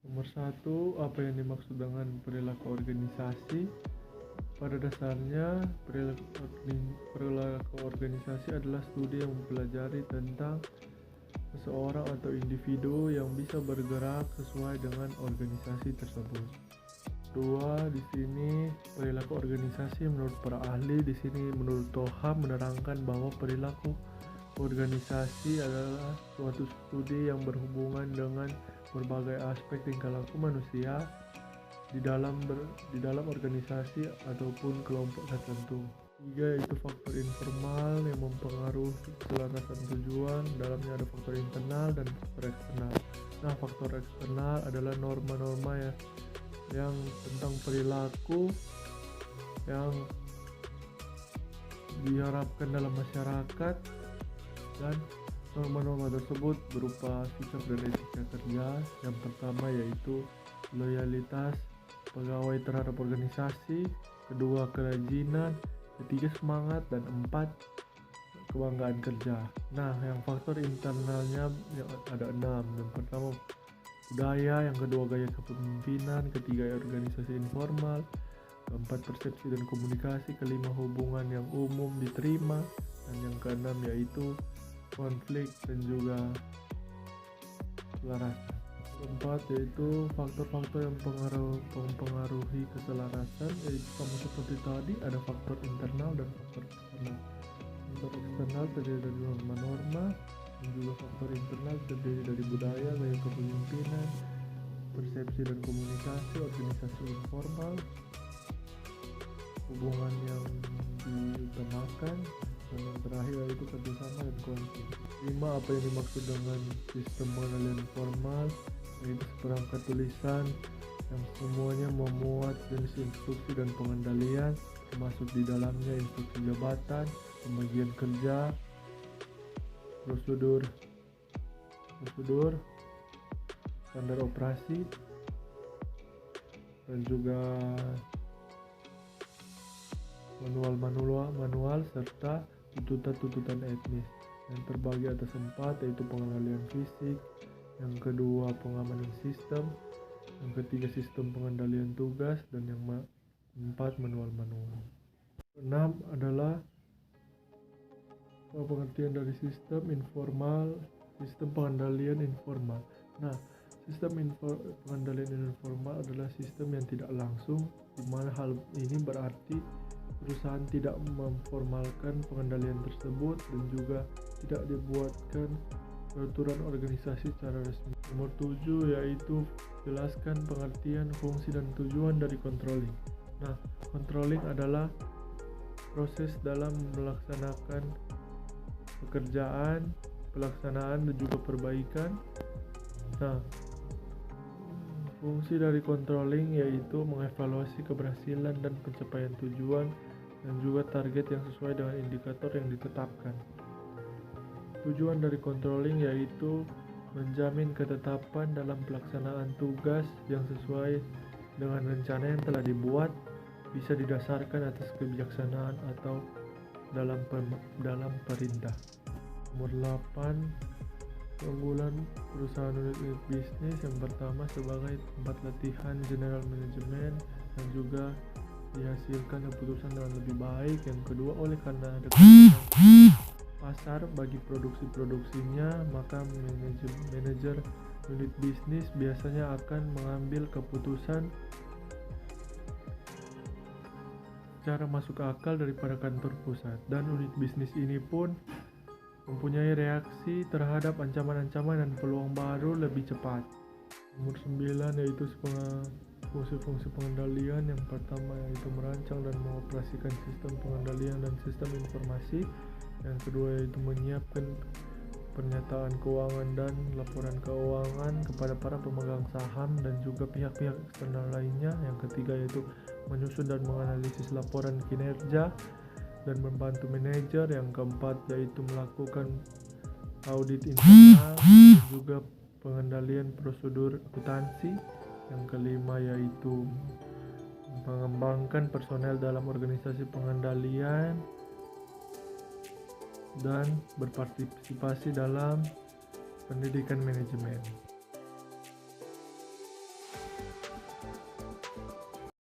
Nomor satu, apa yang dimaksud dengan perilaku organisasi? Pada dasarnya, perilaku organisasi adalah studi yang mempelajari tentang seseorang atau individu yang bisa bergerak sesuai dengan organisasi tersebut. Dua, di sini perilaku organisasi menurut para ahli di sini menurut Toham menerangkan bahwa perilaku organisasi adalah suatu studi yang berhubungan dengan berbagai aspek tingkah laku manusia di dalam organisasi ataupun kelompok tertentu. Tiga, yaitu faktor informal yang mempengaruhi keselarasan tujuan. Dalamnya ada faktor internal dan faktor eksternal. Nah, faktor eksternal adalah norma-norma yang tentang perilaku yang diharapkan dalam masyarakat, dan norma-norma tersebut berupa sikap dan etika kerja. Yang pertama yaitu loyalitas pegawai terhadap organisasi, kedua kerajinan, ketiga semangat, dan empat kebanggaan kerja. Nah, yang faktor internalnya ada 6. Yang pertama budaya, yang kedua gaya kepemimpinan, ketiga organisasi informal, keempat persepsi dan komunikasi, kelima hubungan yang umum diterima, dan yang keenam yaitu konflik dan juga keselarasan. Keempat yaitu faktor-faktor yang mempengaruhi keselarasan, yaitu sama seperti tadi ada faktor internal dan faktor eksternal. Faktor eksternal terdiri dari norma-norma, dan juga faktor internal terdiri dari budaya, gaya kepemimpinan, persepsi dan komunikasi, organisasi informal, hubungan yang diutamakan, dan yang terakhir yaitu kerjasama dan konflik. 5. Apa yang dimaksud dengan sistem pengendalian formal? Yaitu seperangkat tulisan yang semuanya memuat jenis instruksi dan pengendalian, termasuk di dalamnya instruksi jabatan, pembagian kerja, prosedur, standar operasi, dan juga manual serta tuntutan etnis. Yang terbagi atas 4, yaitu pengendalian fisik, yang kedua pengamanan sistem, yang ketiga sistem pengendalian tugas, dan yang 4 manual. 6 adalah pengertian dari sistem informal, sistem pengendalian informal. Nah, sistem pengendalian informal adalah sistem yang tidak langsung, di mana hal ini berarti perusahaan tidak memformalkan pengendalian tersebut dan juga tidak dibuatkan peraturan organisasi secara resmi. Nomor 7 yaitu jelaskan pengertian, fungsi, dan tujuan dari controlling. Nah, controlling adalah proses dalam melaksanakan pekerjaan, pelaksanaan, dan juga perbaikan. Nah, fungsi dari controlling yaitu mengevaluasi keberhasilan dan pencapaian tujuan dan juga target yang sesuai dengan indikator yang ditetapkan. Tujuan dari controlling yaitu menjamin ketetapan dalam pelaksanaan tugas yang sesuai dengan rencana yang telah dibuat, bisa didasarkan atas kebijaksanaan atau dalam perintah. Nomor 8, keunggulan perusahaan unit bisnis. Yang pertama sebagai tempat latihan general management dan juga dihasilkan keputusan dengan lebih baik. Yang kedua, oleh karena ada pasar bagi produksinya, maka manajer unit bisnis biasanya akan mengambil keputusan secara masuk akal daripada kantor pusat, dan unit bisnis ini pun mempunyai reaksi terhadap ancaman-ancaman dan peluang baru lebih cepat. Nomor 9 yaitu fungsi-fungsi pengendalian. Yang pertama yaitu merancang dan mengoperasikan sistem pengendalian dan sistem informasi. Yang kedua yaitu menyiapkan pernyataan keuangan dan laporan keuangan kepada para pemegang saham dan juga pihak-pihak eksternal lainnya. Yang ketiga yaitu menyusun dan menganalisis laporan kinerja dan membantu manajer. Yang keempat yaitu melakukan audit internal dan juga pengendalian prosedur akuntansi. Yang kelima yaitu mengembangkan personel dalam organisasi pengendalian dan berpartisipasi dalam pendidikan manajemen.